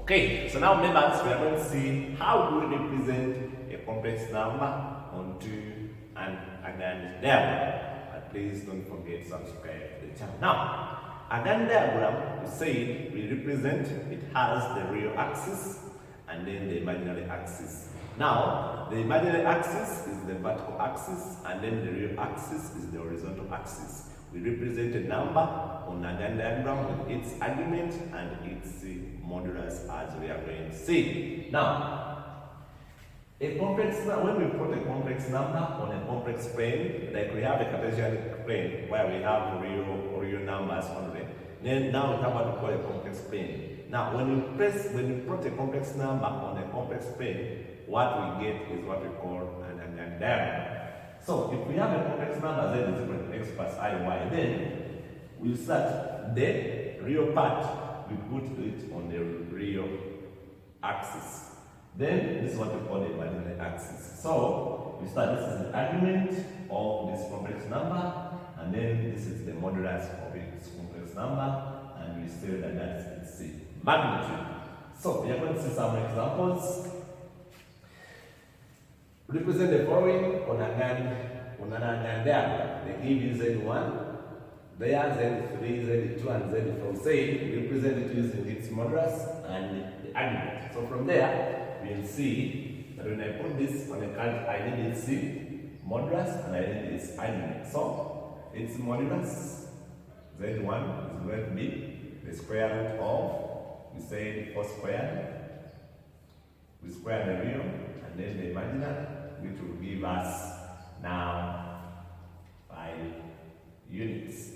Okay, so now members, we are going to see how do we represent a complex number onto an Argand diagram. But please don't forget to subscribe to the channel. Now, Argand diagram, we say we represent, it has the real axis and then the imaginary axis. Now, the imaginary axis is the vertical axis and then the real axis is the horizontal axis. We represent a number on a Argand diagram with its argument and its modulus, as we are going to see. Now, when we put a complex number on a complex plane, like we have a Cartesian plane where we have real numbers only, then now we have what we call a complex plane. Now, when you put a complex number on a complex plane, what we get is what we call an Argand diagram. So, if we have a complex number z is equal to x plus I, y, then we start the real part, we put it on the real axis. Then this is what we call the imaginary axis. So, we start, this is the argument of this complex number, and then this is the modulus of its complex number, and we say that that's its magnitude. So, we are going to see some examples. Represent the following on an Argand diagram. They give you Z1, there Z3, Z2, and Z4. Say, represent it using its modulus and the argument. So from there, we'll see that when I put this on a card, I need its modulus and I need its argument. So, its modulus, Z1 is going to be the square root of, we say 4 squared, we square the real, and then the imaginary, which will give us now 5 units.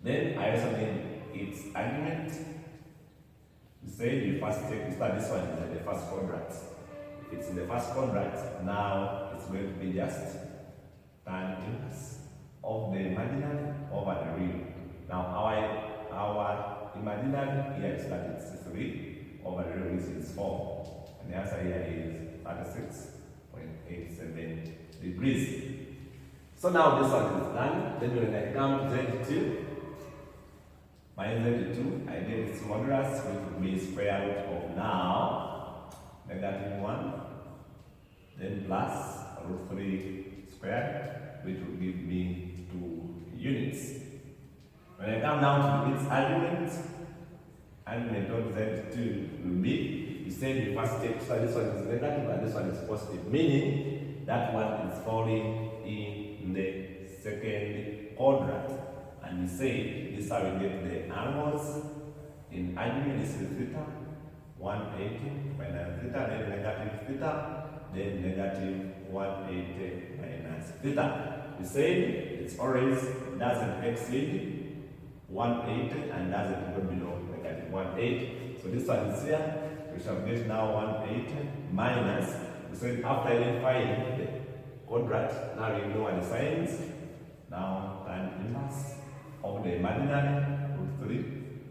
Then I also need its argument. We say you first start this one in the first quadrant. If it's in the first quadrant, now it's going to be just tan inverse of the imaginary over the real. Now our imaginary here is that it's 3 over the real is 4. And the answer here is 36.87 degrees. So now this one is done. Then when I come to Z2, my Z2, I get its modulus, which will be square root of now -1, then plus root 3 squared, which will give me 2 units. When I come down to its argument of Z2 will be, you say the first step, so this one is negative and this one is positive, meaning that one is falling in the second quadrant. And we say this is how we get the angles in argument. This is theta, 180 minus theta, then negative theta, then negative 180 minus theta. We say it's always doesn't exceed 180 and doesn't go below negative 180. So this one is here. We shall get now 180 minus, we said after identifying the quadrant, now we know what the signs. Now tan inverse of the imaginary root 3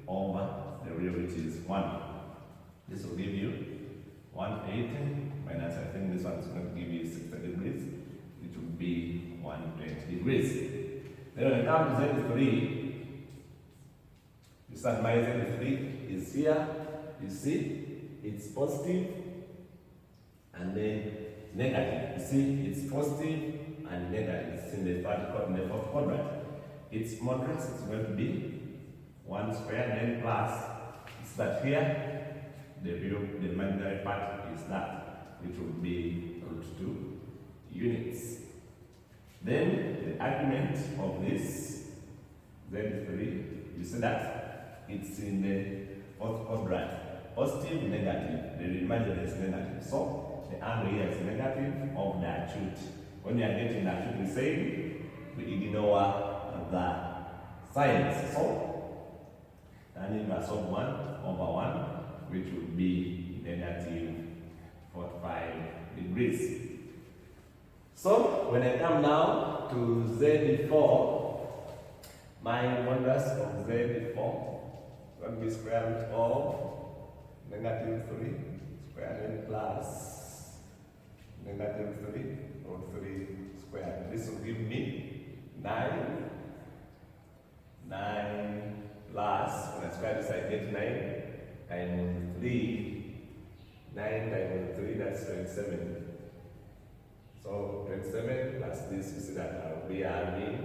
over the real, which is 1. This will give you 180 minus, I think this one is going to give you 60 degrees, which will be 120 degrees. Then when it comes to Z3, you start my Z3 is here, you see, it's positive and then negative. You see, it's positive and negative. It's in the fourth quadrant. Its modulus is going to be 1 squared, then plus, it's that here, the imaginary part is that, which will be root 2 units. Then the argument of this Z3, you see that it's in the fourth quadrant. Positive, negative, the imaginary is negative. So the angle here is negative of the acute. When we are getting the acute, we say we ignore the signs. So tan inverse of 1 over 1, which would be negative 45 degrees. So when I come now to Z4, my modulus of Z4 will be square root of negative 3 squared and plus negative 3 root 3 squared. This will give me 9 plus, when I square this I get 9 times 3, 9 times 3, that's 27. So 27 plus this, you see that we are having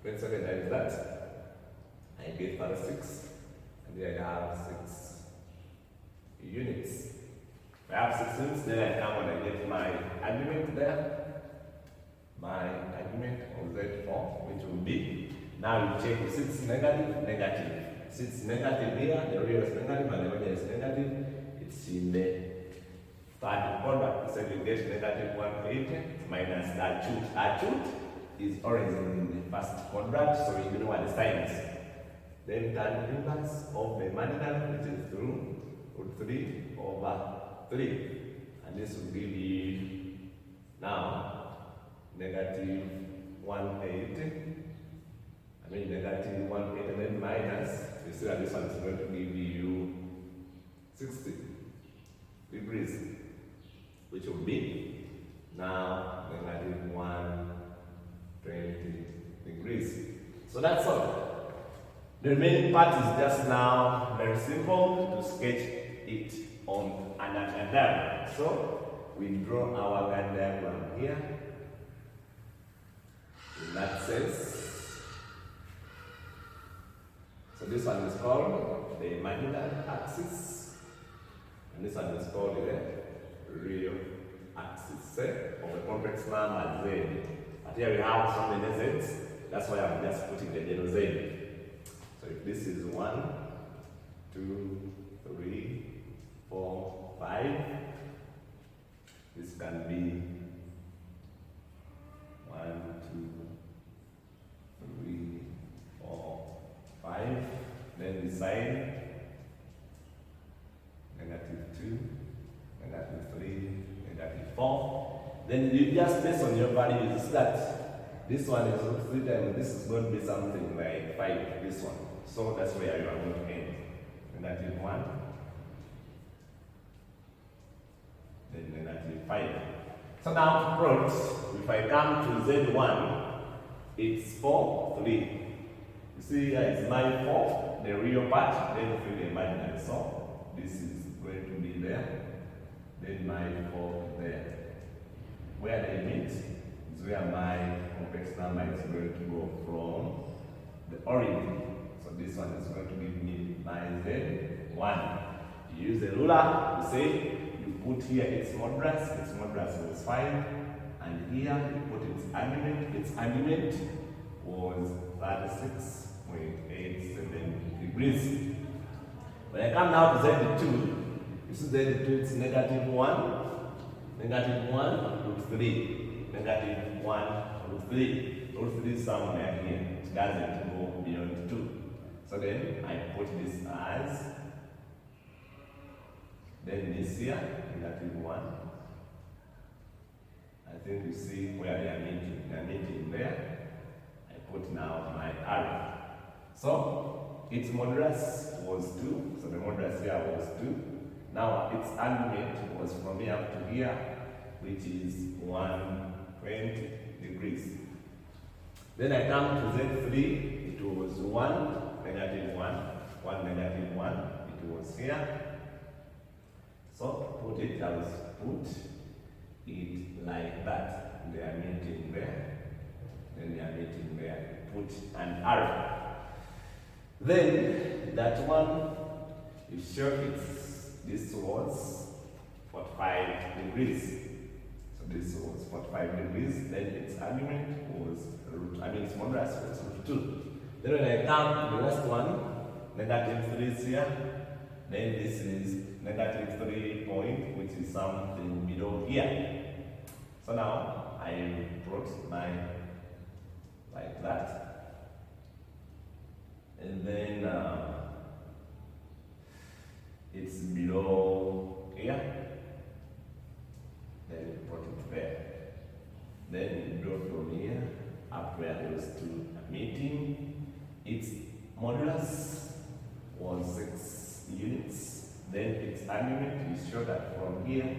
27 times that. I get 36, and here I have 6 units. I have 6 units, then I come and I get my argument there. My argument of Z4, which will be, now you check, if it's negative, negative. If it's negative here, the real is negative and the value is negative, it's in the third quadrant. So you get negative 180 minus the acute. Acute is always in the first quadrant, so you know what the sign is. Then tan inverse of the imaginary, which is through root 3 over 3. And this will give you now negative 180. I mean negative 180 and then minus, you see that this one is going to give you 60 degrees, which will be now negative 120 degrees. So that's all. The remaining part is just now very simple to sketch it on an Argand diagram. So we draw our Argand diagram here. In that sense, so this one is called the imaginary axis, and this one is called the real axis of a complex number Z. But here we have so many Z's, that's why I'm just putting the little Z. So if this is 1, 2, 3, 4, 5, this can be 1, 2, 3, 4, 5. Then the sign -2, -3, -4. Then you just based on your values that this one is root 3 times this is going to be something like 5, this one. So that's where you are going to end. -1, then -5. So now to plot, if I come to Z1, it's 4, 3. You see here is my 4, the real part, then fill the imaginary. So this is going to be there, then my 4 there. Where they meet is where my complex number is going to go from the origin. So this one is going to give me my Z1. You use a ruler, you say, you put here its modulus was 5, and here you put its argument was 36.87 degrees. When I come now to Z2, you see Z2 it's -1, -1 root 3, -1 root 3. Root 3 is somewhere here, it doesn't go beyond 2. So then I put this as, then this here, -1. I think you see where they are meeting there. I put now my arrow. So its modulus was 2, so the modulus here was 2. Now its argument was from here up to here, which is 120 degrees. Then I come to Z3, it was 1, -1, 1, -1, it was here. So put it, I was put it like that. They are meeting there. Then they are meeting there. Put an arrow. Then that one, you show this was 45 degrees. So this was 45 degrees. Then its argument was its modulus was root 2. Then when I come to the last one, -3 is here. Then this is -3 point, which is something below here. So now I plot mine like that. And then it's below here. Then you plot it there. Then you draw from here up where those two are meeting. Its modulus was 6 units. Then its argument is shown that from here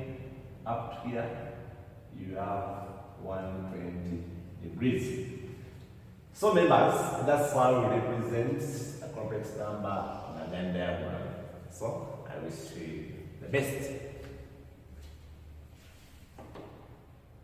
up here you have 120 degrees. So members, that's how we represent a complex number in a Argand diagram. So I wish you the best.